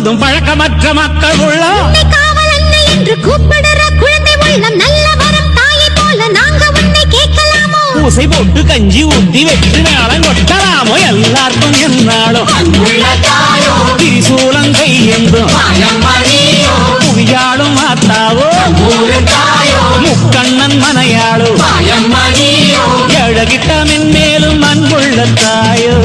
போதும் பழக்கமற்ற மக்கள் உள்ளம் என்று கூப்பிடுற குழந்தை உள்ளம் நல்ல வரம் தாயை போல நாங்க உன்னை கேட்கலாமோ பூசை போட்டு கஞ்சி ஊத்தி வெற்றி மேளம் கொட்டலாமோ எல்லாருக்கும் என்னாலும் திரிசூலம் கையெந்தும் புவியாளும் மாத்தாவோ முக்கண்ணன் மனையாளோ எழகிட்ட மென்மேலும் அன்புள்ள தாயோ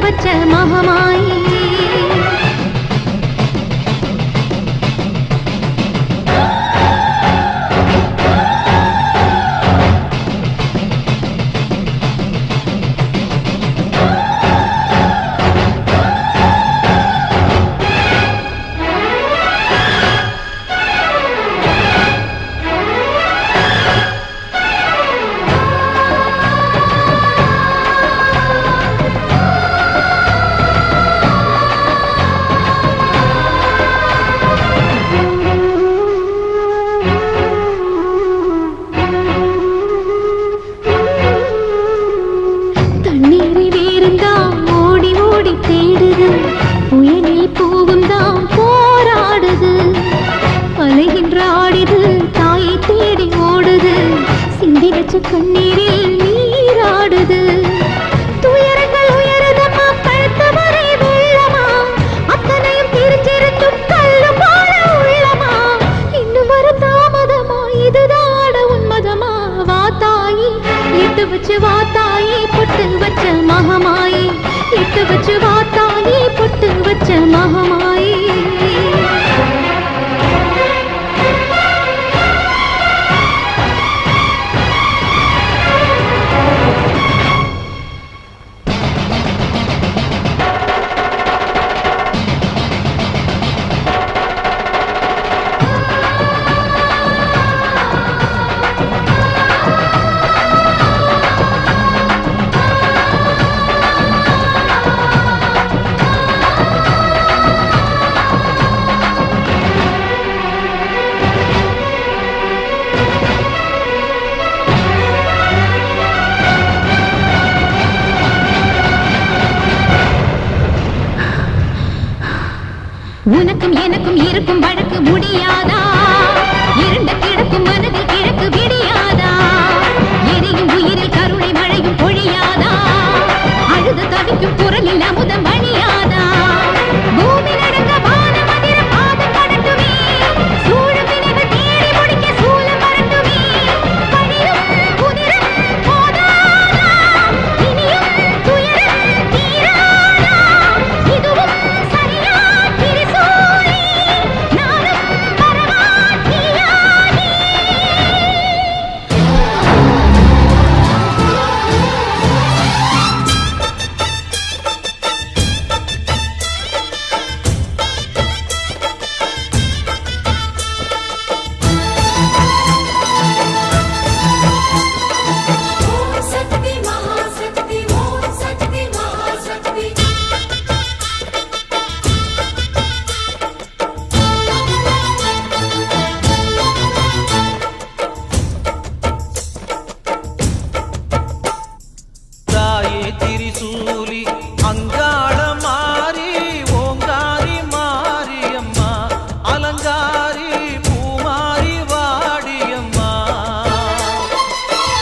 வச்ச மகமாயி. புயலில் பூவும் தான் போராடுது, அலைகின்ற ஆடிது, தாயை தேடி ஓடுது, சிந்தி வச்ச கண்ணீரில் நீராடுது. துயரங்கள் உயருதமா, கழுத்து வரை வெள்ளமா, அத்தனையும் தெரிஞ்சிருந்தும் கல்லு போல உள்ளமா, இன்னும் வர தாமதமா, இதுதாட உன்மதமா. வாத்தாயி எட்டு வச்சு வாத்தாயி பொட்டு வச்ச மகமாயி, எட்டு வச்சு வாத்தாயி பொட்டு வச்ச மகமாயி. உனக்கும் எனக்கும் இருக்கும் வழக்கு முடியாதா, இருண்ட கிடக்கும் மனதில் கிழக்கு விடியாதா, எரியும் உயிரில் கருணை மழையும் பொழியாதா, அழுது தவிக்கும் குரலில் அமுதம் வழியாதா, பூமி நடந்த வானம் அதிர பாதம் கடட்டுமே, சூழும் வினைகள் தேடி முடிக்க சூலம் வரட்டுமே, பழியும் புதிரும் போதாதா, இனியும் துயரம் தீராதா, இதுவும் சரியா திரிசூலி அங்காள மாறி ஓங்காரி மாரியம்மா, அலங்காரி பூமாரி வாடியம்மா.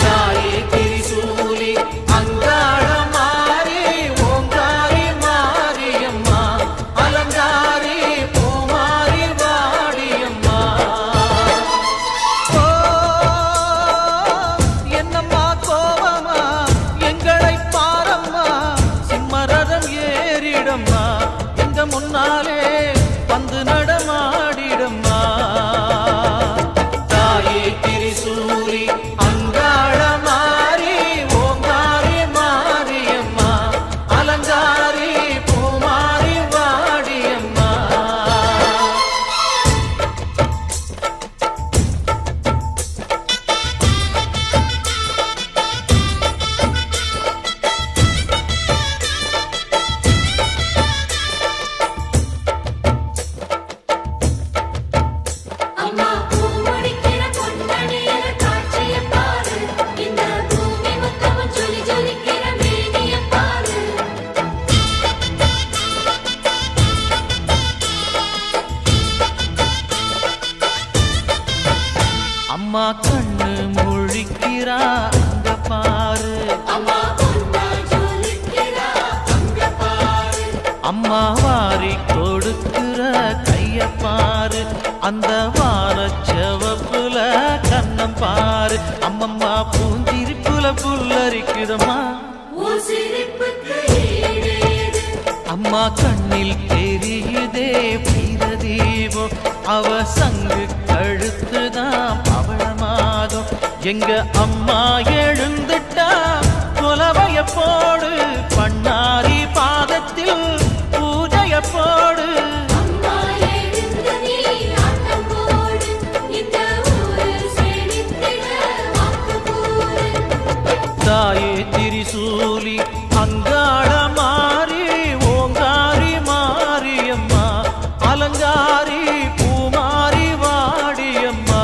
தாயே திரிசூலி அங்காள மாறி ஓங்காரி மாரியம்மா, அலங்காரி பூமாரி வாடியம்மா. ஓ என்னம்மா கோவமா எங்களை சிம்மரதம் ஏறிடம்மா, எங்க முன்னாலே வந்து நடமாடிடம்மா. தாயே திரிசூலி அங்காள மாறி ஓங்காரி மாரியம்மா, அலங்காரி பூமாரி வாடியம்மா. அம்மா கண்ணு முழிக்கிறா அங்க பாரு, அம்மா வாரி கொடுக்கிற கைய பாரு, அந்த வானச்சவப்புல கண்ணம் பாரு, அம்மம்மா பூஞ்சிரிப்புல புல்லரிக்குதம்மா. அம்மா கண்ணில் தெரியுதே பிரதீபம், அவ சங்கு கழுத்துதான் பவளமாகும். எங்க அம்மா எழுந்துட்டா கொலவைய போடு, பண்ணாரி பாதத்தில் பூஜைய போடு. தாயே திரிசூலி அங்காள மாறி ஓங்காரி மாரியம்மா, அலங்காரி பூமாரி வாடியம்மா.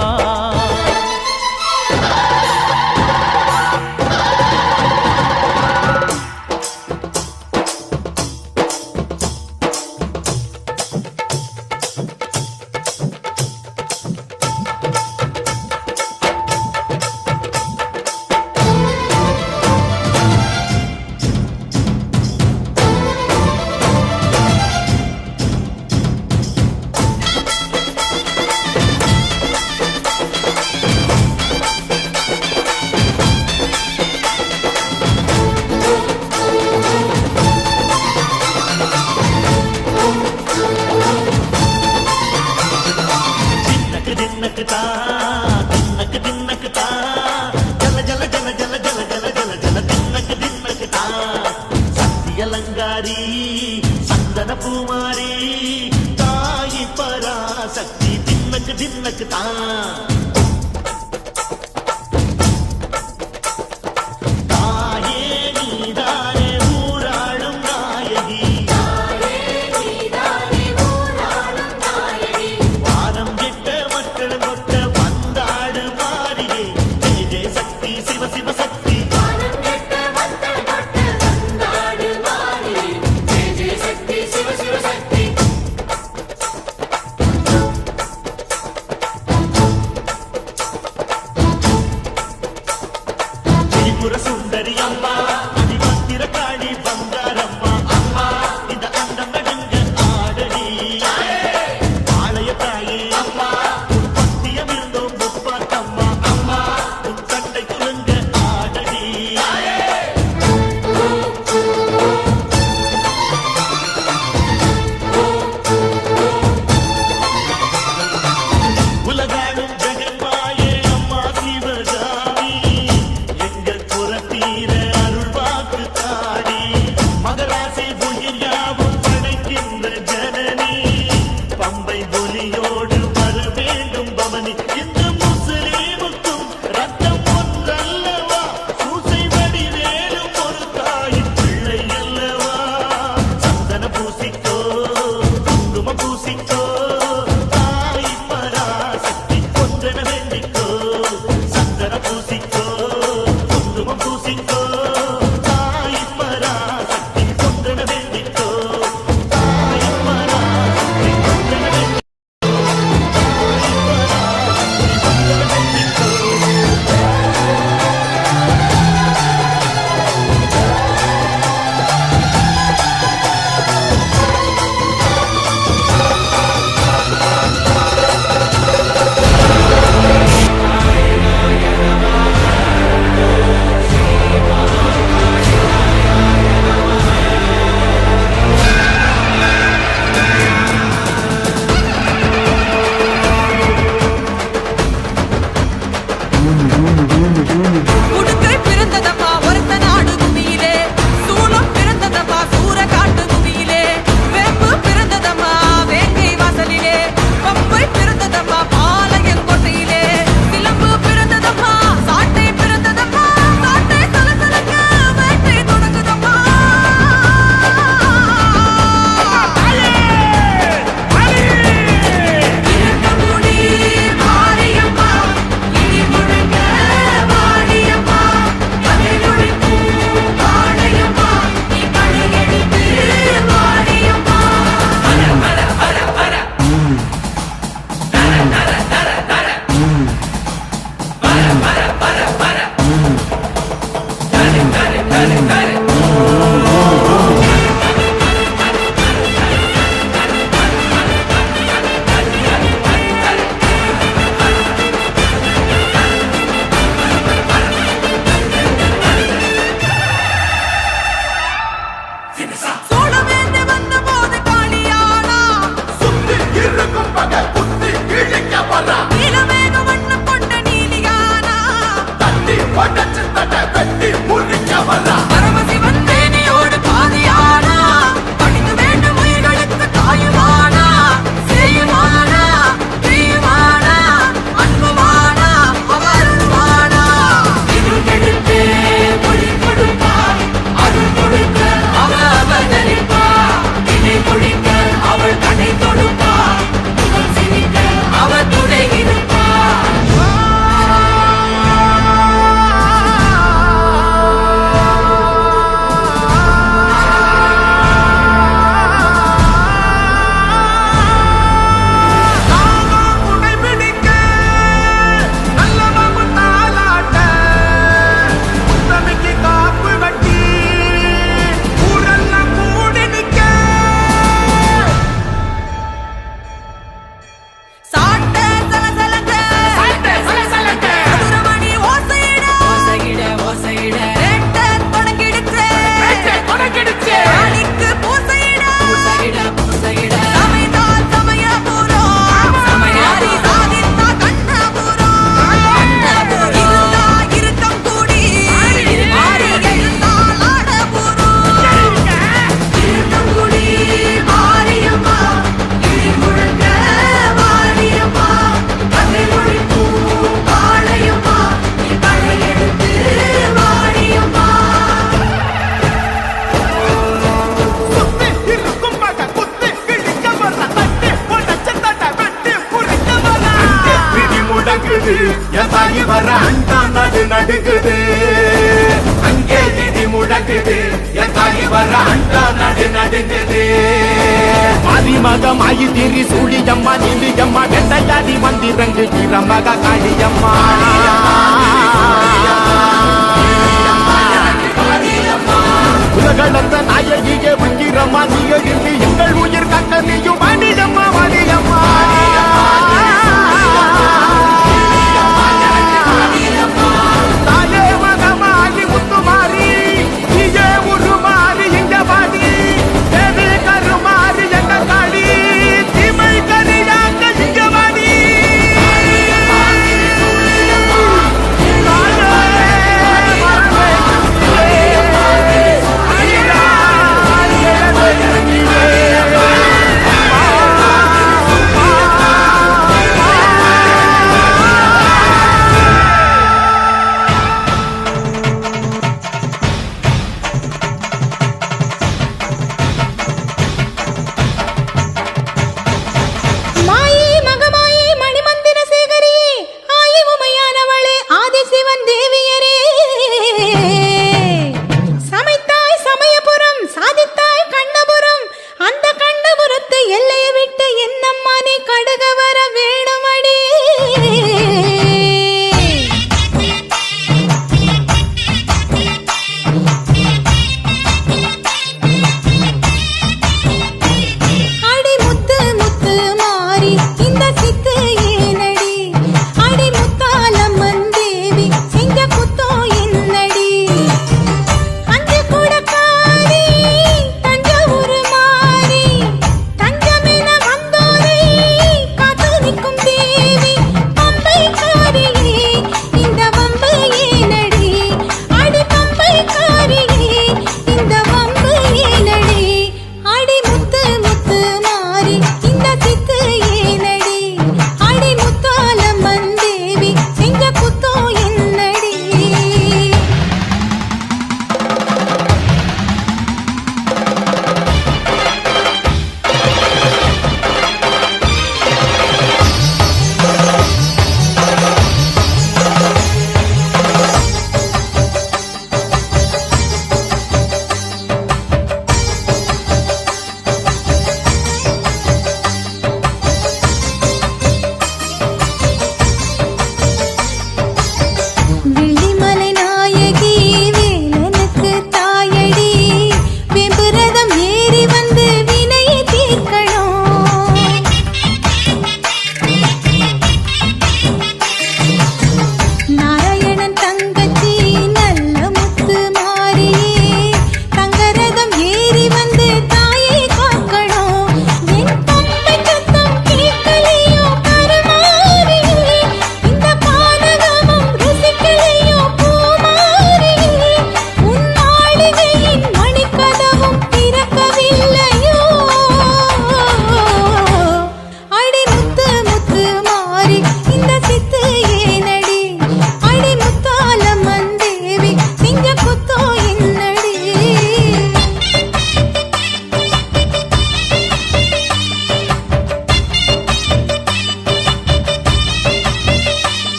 அலங்காரி சந்தன பூமாரி தாயி பராசக்தி தின்னக்கு தின்னக்கு தான். சுந்தரி அம்மா அதிபத்திர காளி பங்காரம்மா, அம்மா இந்த அண்டம் நடுங்க ஆடடி ஆலய தாயே அம்மா, உன் பத்தியம் இருந்தோம் முப்பாத்தம்மா, அம்மா உன் கட்டை குலுங்க ஆடடி. உலகாடும் ஜெகன்மாயே அம்மா சிவகாமி, மகராசி புயல் யாவும் படைக்கின்ற ஜனனி, பம்பை ஒலியோடு வர வேண்டும் பவனி. இந்த முஸ்லீமுக்கும் ரத்தம் ஒன்றல்லவா, சூசை வடிவேலும் ஒரு தாயின் பிள்ளை அல்லவா. சந்தன பூசிக்கோ குங்குமம் பூசிக்கோ, தாய் பராசக்தி ஒன்றென வேண்டிக்கோ. சந்தன பூசிக்கோ குங்குமம் பூசிக்கோ, சோழவேந்தே வந்த நீலமேக வண்ணம் கொண்ட நீலியானா பரமசிவன் தேனியோடு பாதியானா படித்து வேண்டும் உயிர்களுக்கு தாயுமானா செய்யுமானா பிரியுமானா அன்புமானா அவருமானா இருளெடுத்து மொழி கொடுப்பார் அருள் கொடுக்க அவள் அவதரிப்பார் இணை பொழிக்க அவள் கனை தொடுப்பார் புகழ் சிரிக்க அவள் துணை இருப்பார் சாட்ட சலசலங்க மதுரமணி ஓசையிட ஓசையிட ரெட்ட தொடங்கிடுச்சு ராணிக்கு பூசையிட சமைதால் சமயபுரம் மாறி சாதித்தா கண்ணபுரம் இருந்தா இருக்கம் கூடி மாறி எழுந்தால் ஆடபுரம் இருக்கம் கூடி மாரியம்மா இடி முழங்க வாடியம்மா கதை ஒழிக்கும் பாளையம்மா நீ படை எடுத்து வாடியம்மா நடுக்குது அங்கே இடி முழங்குது என் தாயி வர அண்டா நடுங்குது ஆதிமகமாயி திரி சூழியம்மா நீலியம்மா வெண்டையாடி வந்திரங்கு கிரமக காளியம்மா உலகளந்த நாயகியே உங்கிரம்மா நீ எழுப்பி எங்கள் உயிர் கட்ட நீயும் வாணியம்மா வாணியம்மா தாயே மகமாகி முத்துமாரி நீயே உருமாறி இங்க வாடி தேவி கருமாறி எங்க காடி தீமை கரியாங்க இங்க வாடி தாயே மகமே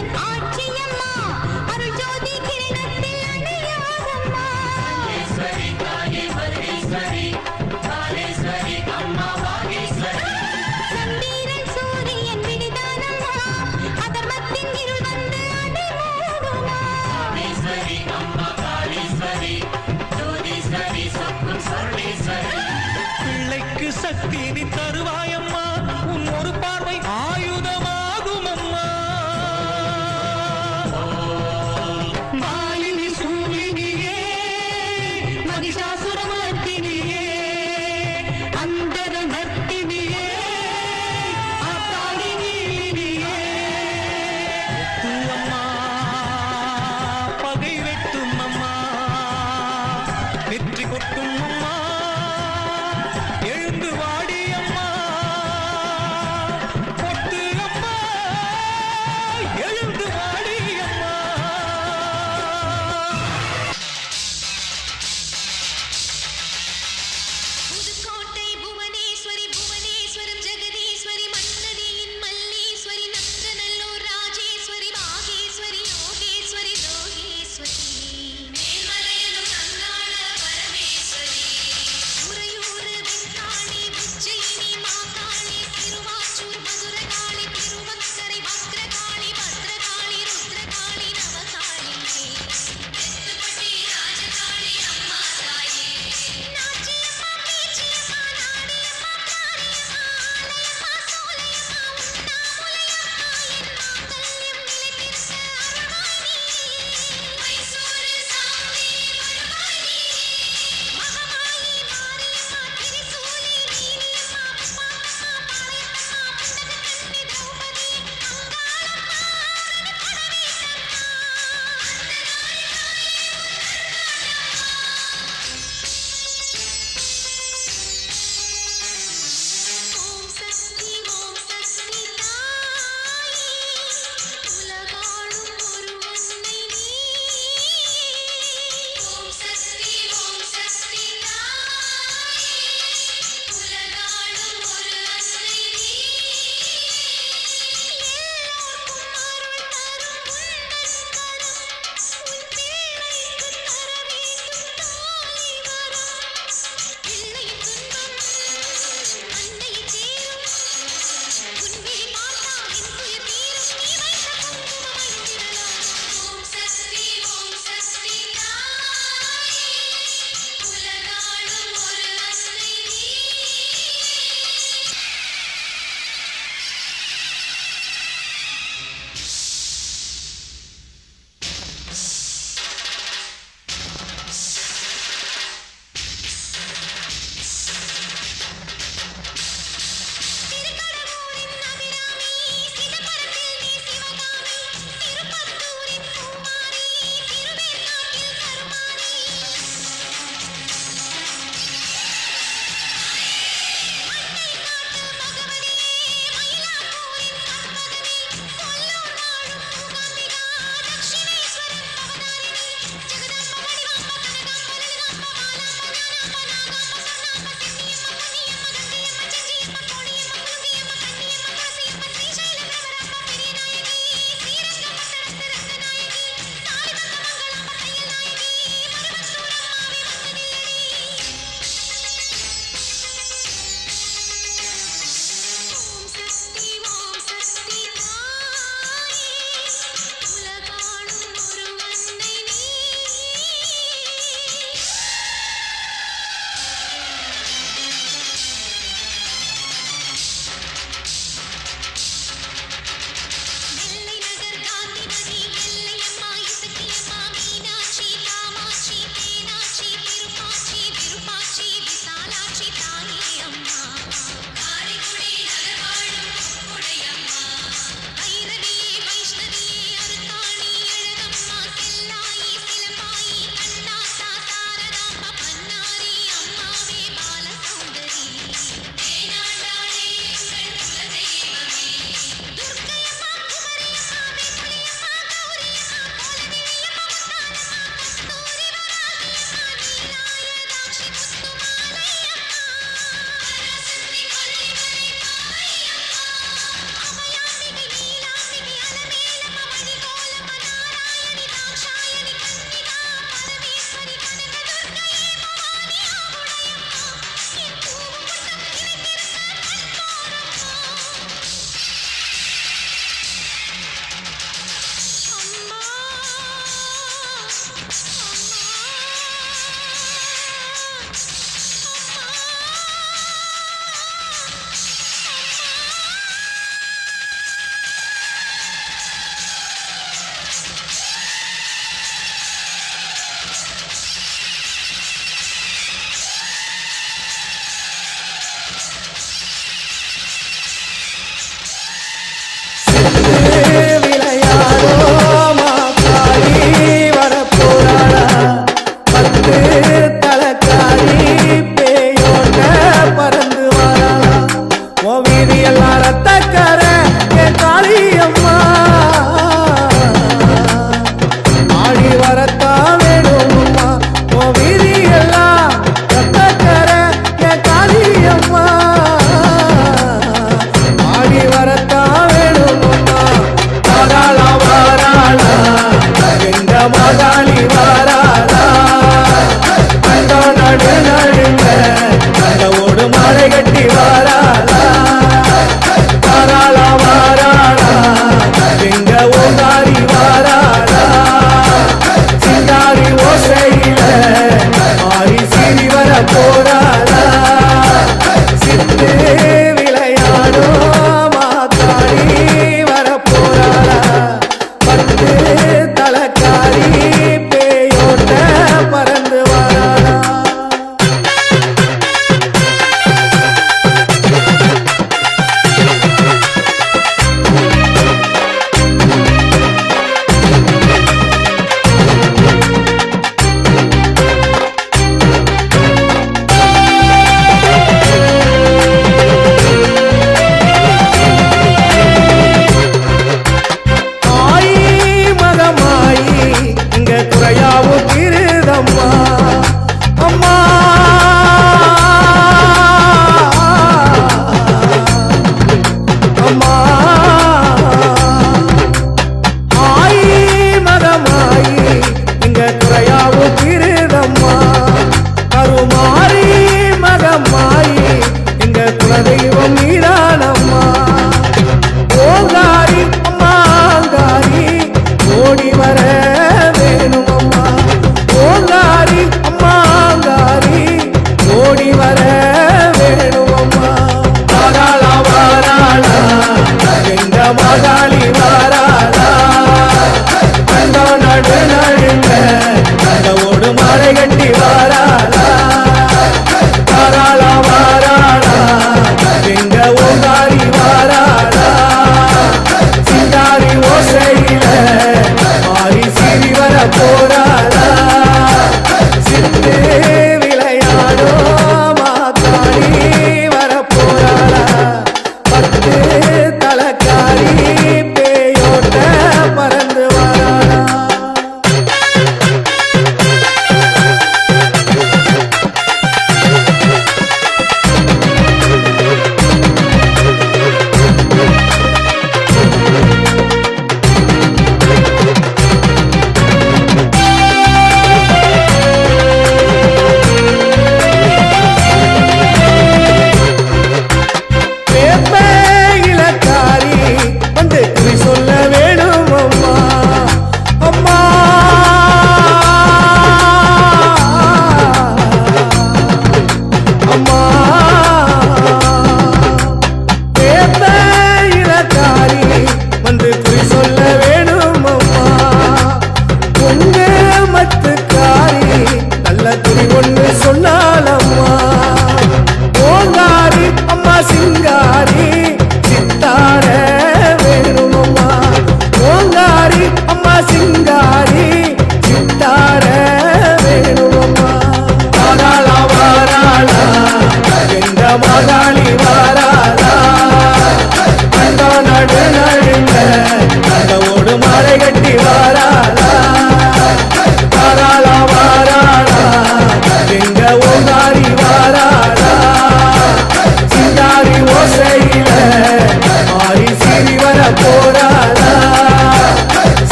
உந்தன் ஆட்சியம்மா அருள் ஜோதி கிரணத்தில் அணையாதம்மா சந்திரன் சூரியன் விடுதானம்மா அதர்மத்தின் இருள் வந்து அடைமூடுமா பிள்ளைக்கு சக்தி நீ தருவாயம்மா உன் ஒரு பார்வை ஆயுதமாகும் அம்மா மாலினி சூலினியே மகிஷாசுரமர்த்தினியே அந்தர நர்த்தினியே ஆத்தாடி நீலினியே அம்மா பகை வெட்டும் அம்மா வெற்றி கொட்டும் அம்மா எழுந்து வாடி அம்மா பொட்டு அம்மா எழுந்து வாடி அம்மா புதுக்கோட்டை புவனேஸ்வரி புவனேஸ்வரம் ஜெகதீஸ்வரி மன்னதியின் மல்லீஸ்வரி நங்கநல்லூர் ராஜேஸ்வரி பாகேஸ்வரி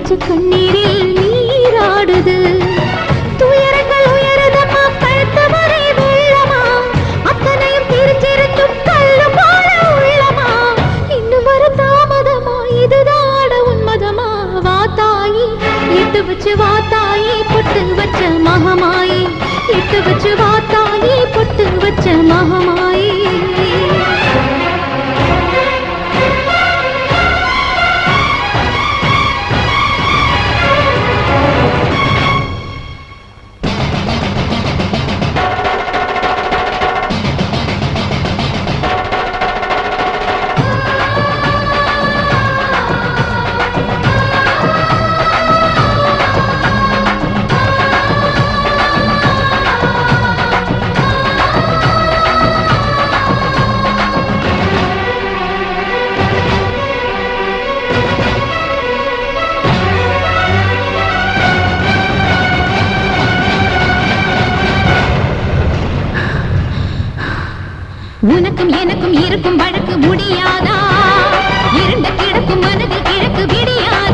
பச்சை கண்ணீரில் நீராடுது துயரங்கள் உயரதமா கழுத்த வரை வெள்ளமா அத்தனையும் பிரிச்சிருந்தும் கல்லு போல உள்ளமா இன்னும் வர தாமதமா இதுதாட உன்மதமா வாத்தாயி இட்டு வச்சு வாத்தாயி பொட்டு வச்ச மகமாயி இட்டு வச்சு வாத்தாயி பொட்டு வச்ச மகமாயி உனக்கும் எனக்கும் இருக்கும் வழக்கு முடியாதா இருண்ட கிடக்கும் மனதில் கிழக்கு விடியாதா